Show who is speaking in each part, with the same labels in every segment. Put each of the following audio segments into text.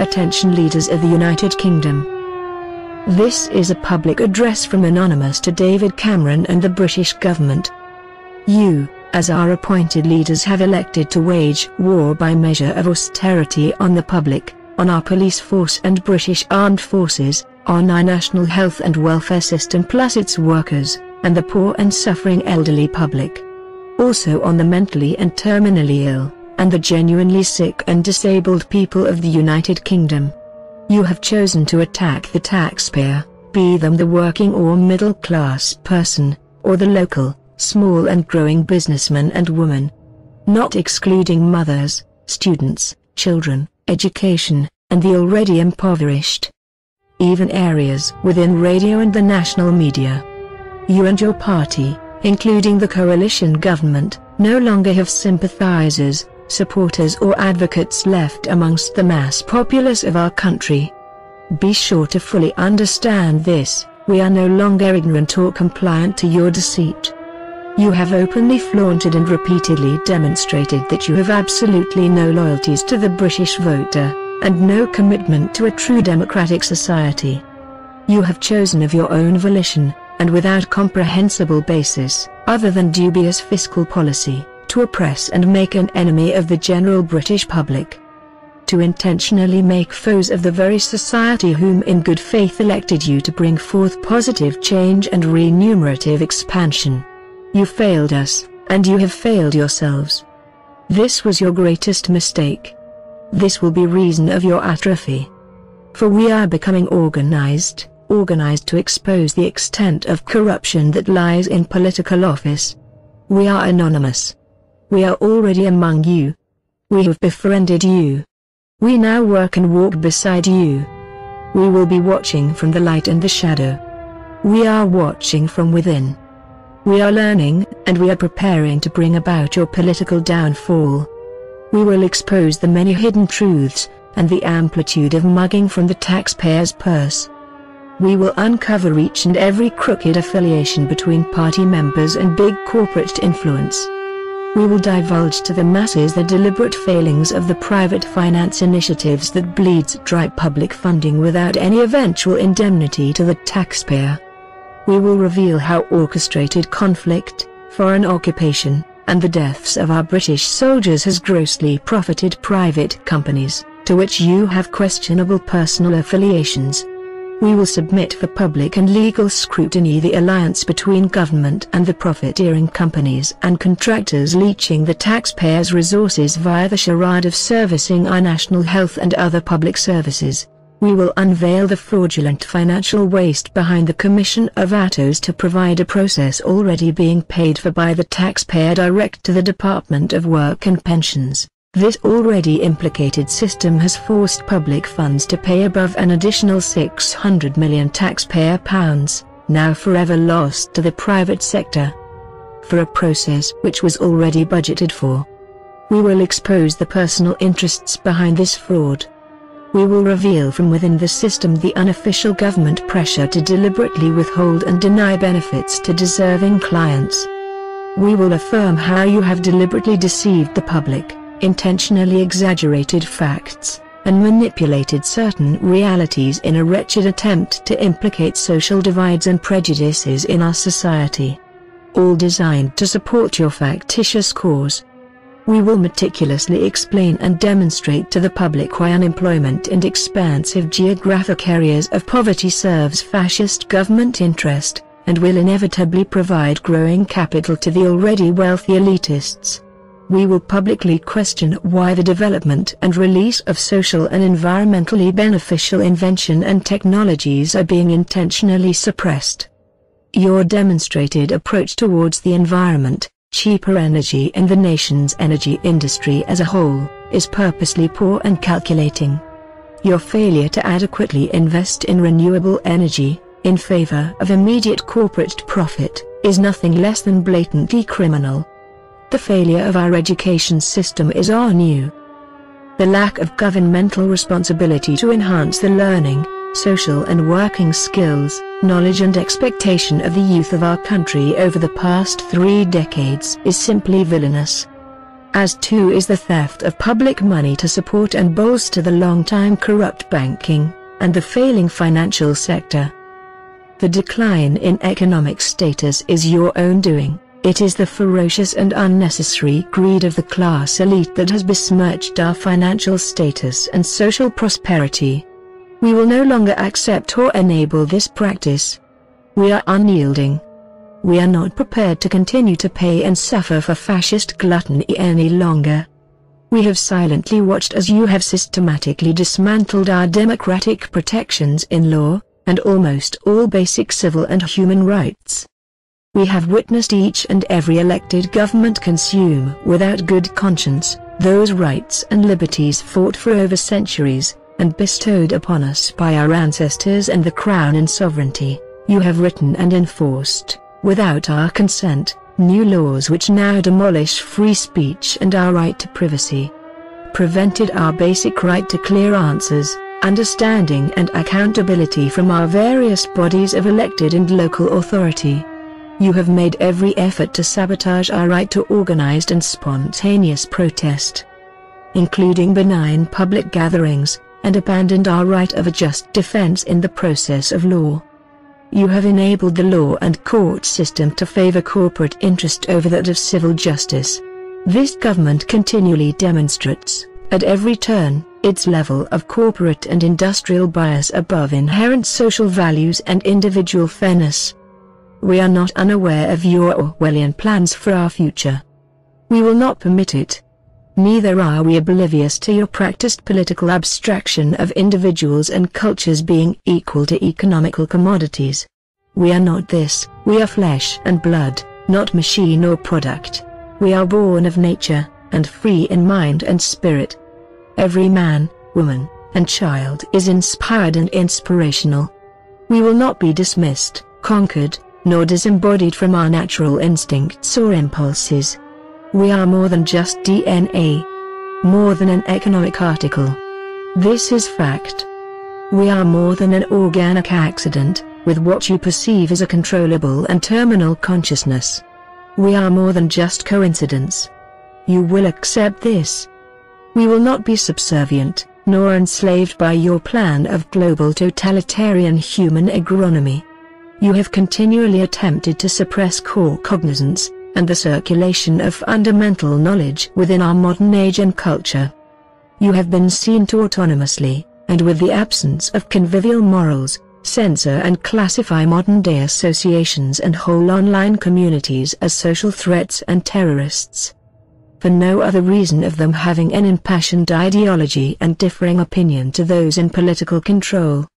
Speaker 1: Attention leaders of the United Kingdom. This is a public address from Anonymous to David Cameron and the British government. You, as our appointed leaders, have elected to wage war by measure of austerity on the public, on our police force and British armed forces, on our national health and welfare system plus its workers, and the poor and suffering elderly public. Also on the mentally and terminally ill, and the genuinely sick and disabled people of the United Kingdom. You have chosen to attack the taxpayer, be them the working or middle-class person, or the local, small and growing businessman and woman. Not excluding mothers, students, children, education, and the already impoverished. Even areas within radio and the national media. You and your party, including the coalition government, no longer have sympathizers, supporters or advocates left amongst the mass populace of our country. Be sure to fully understand this, we are no longer ignorant or compliant to your deceit. You have openly flaunted and repeatedly demonstrated that you have absolutely no loyalties to the British voter, and no commitment to a true democratic society. You have chosen of your own volition, and without comprehensible basis, other than dubious fiscal policy, to oppress and make an enemy of the general British public. To intentionally make foes of the very society whom in good faith elected you to bring forth positive change and remunerative expansion. You failed us, and you have failed yourselves. This was your greatest mistake. This will be reason of your atrophy. For we are becoming organized to expose the extent of corruption that lies in political office. We are anonymous. We are already among you. We have befriended you. We now work and walk beside you. We will be watching from the light and the shadow. We are watching from within. We are learning, and we are preparing to bring about your political downfall. We will expose the many hidden truths, and the amplitude of mugging from the taxpayer's purse. We will uncover each and every crooked affiliation between party members and big corporate influence. We will divulge to the masses the deliberate failings of the private finance initiatives that bleeds dry public funding without any eventual indemnity to the taxpayer. We will reveal how orchestrated conflict, foreign occupation, and the deaths of our British soldiers has grossly profited private companies, to which you have questionable personal affiliations. We will submit for public and legal scrutiny the alliance between government and the profiteering companies and contractors leeching the taxpayers' resources via the charade of servicing our national health and other public services. We will unveil the fraudulent financial waste behind the commission of ATOs to provide a process already being paid for by the taxpayer direct to the Department of Work and Pensions. This already implicated system has forced public funds to pay above an additional £600 million taxpayer pounds, now forever lost to the private sector, for a process which was already budgeted for. We will expose the personal interests behind this fraud. We will reveal from within the system the unofficial government pressure to deliberately withhold and deny benefits to deserving clients. We will affirm how you have deliberately deceived the public, intentionally exaggerated facts, and manipulated certain realities in a wretched attempt to implicate social divides and prejudices in our society. All designed to support your factitious cause. We will meticulously explain and demonstrate to the public why unemployment and expansive geographic areas of poverty serves fascist government interest, and will inevitably provide growing capital to the already wealthy elitists. We will publicly question why the development and release of social and environmentally beneficial invention and technologies are being intentionally suppressed. Your demonstrated approach towards the environment, cheaper energy and the nation's energy industry as a whole, is purposely poor and calculating. Your failure to adequately invest in renewable energy, in favor of immediate corporate profit, is nothing less than blatantly criminal. The failure of our education system is on you. The lack of governmental responsibility to enhance the learning, social and working skills, knowledge and expectation of the youth of our country over the past 3 decades is simply villainous. as too is the theft of public money to support and bolster the long-time corrupt banking and the failing financial sector. The decline in economic status is your own doing. It is the ferocious and unnecessary greed of the class elite that has besmirched our financial status and social prosperity. We will no longer accept or enable this practice. We are unyielding. We are not prepared to continue to pay and suffer for fascist gluttony any longer. We have silently watched as you have systematically dismantled our democratic protections in law, and almost all basic civil and human rights. We have witnessed each and every elected government consume without good conscience those rights and liberties fought for over centuries, and bestowed upon us by our ancestors and the crown and sovereignty. You have written and enforced, without our consent, new laws which now demolish free speech and our right to privacy, prevented our basic right to clear answers, understanding and accountability from our various bodies of elected and local authority. You have made every effort to sabotage our right to organized and spontaneous protest, including benign public gatherings, and abandoned our right of a just defense in the process of law. You have enabled the law and court system to favor corporate interest over that of civil justice. This government continually demonstrates, at every turn, its level of corporate and industrial bias above inherent social values and individual fairness. We are not unaware of your Orwellian plans for our future. We will not permit it. Neither are we oblivious to your practiced political abstraction of individuals and cultures being equal to economical commodities. We are not this. We are flesh and blood, not machine or product. We are born of nature, and free in mind and spirit. Every man, woman, and child is inspired and inspirational. We will not be dismissed, conquered, nor disembodied from our natural instincts or impulses. We are more than just DNA. More than an economic article. This is fact. We are more than an organic accident, with what you perceive as a controllable and terminal consciousness. We are more than just coincidence. You will accept this. We will not be subservient, nor enslaved by your plan of global totalitarian human agronomy. You have continually attempted to suppress core cognizance, and the circulation of fundamental knowledge within our modern age and culture. You have been seen to autonomously, and with the absence of convivial morals, censor and classify modern-day associations and whole online communities as social threats and terrorists. For no other reason of them having an impassioned ideology and differing opinion to those in political control.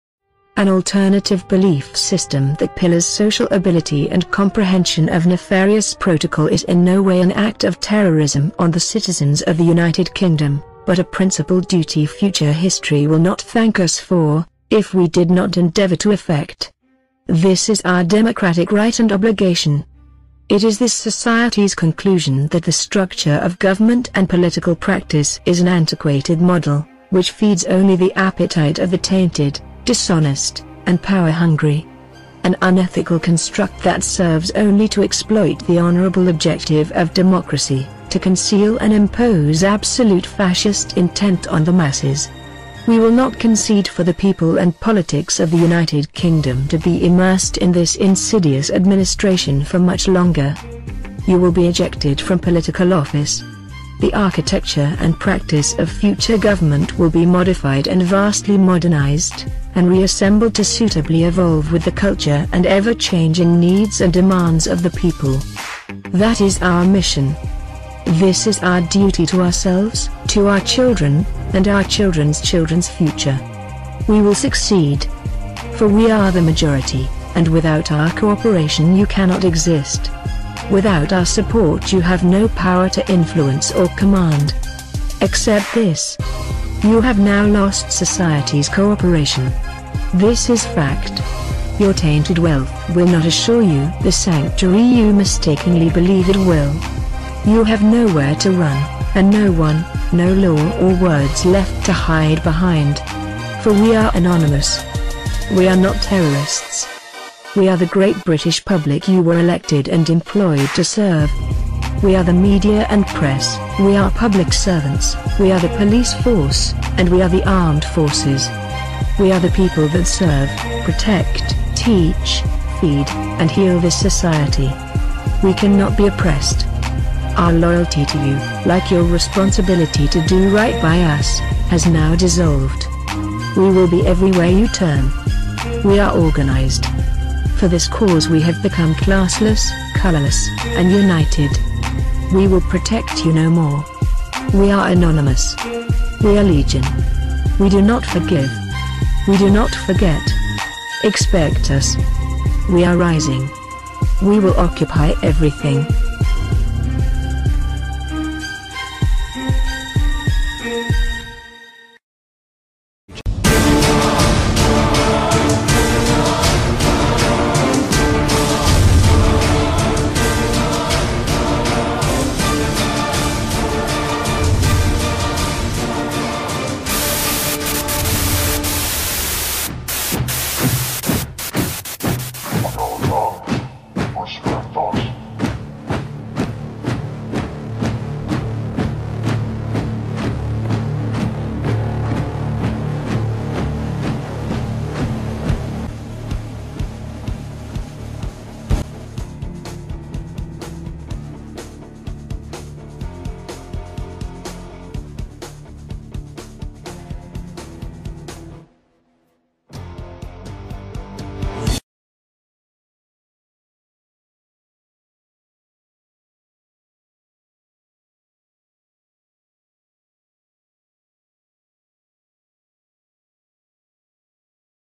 Speaker 1: An alternative belief system that pillars social ability and comprehension of nefarious protocol is in no way an act of terrorism on the citizens of the United Kingdom, but a principled duty future history will not thank us for, if we did not endeavor to effect. This is our democratic right and obligation. It is this society's conclusion that the structure of government and political practice is an antiquated model, which feeds only the appetite of the tainted, dishonest, and power-hungry. An unethical construct that serves only to exploit the honorable objective of democracy, to conceal and impose absolute fascist intent on the masses. We will not concede for the people and politics of the United Kingdom to be immersed in this insidious administration for much longer. You will be ejected from political office. The architecture and practice of future government will be modified and vastly modernized, and reassembled to suitably evolve with the culture and ever-changing needs and demands of the people. That is our mission. This is our duty to ourselves, to our children, and our children's children's future. We will succeed. For we are the majority, and without our cooperation you cannot exist. Without our support you have no power to influence or command. Accept this. You have now lost society's cooperation. This is fact. Your tainted wealth will not assure you the sanctuary you mistakenly believe it will. You have nowhere to run, and no one, no law or words left to hide behind. For we are anonymous. We are not terrorists. We are the great British public you were elected and employed to serve. We are the media and press, we are public servants, we are the police force, and we are the armed forces. We are the people that serve, protect, teach, feed, and heal this society. We cannot be oppressed. Our loyalty to you, like your responsibility to do right by us, has now dissolved. We will be everywhere you turn. We are organized. For this cause we have become classless, colorless, and united. We will protect you no more. We are anonymous. We are legion. We do not forgive. We do not forget. Expect us. We are rising. We will occupy everything.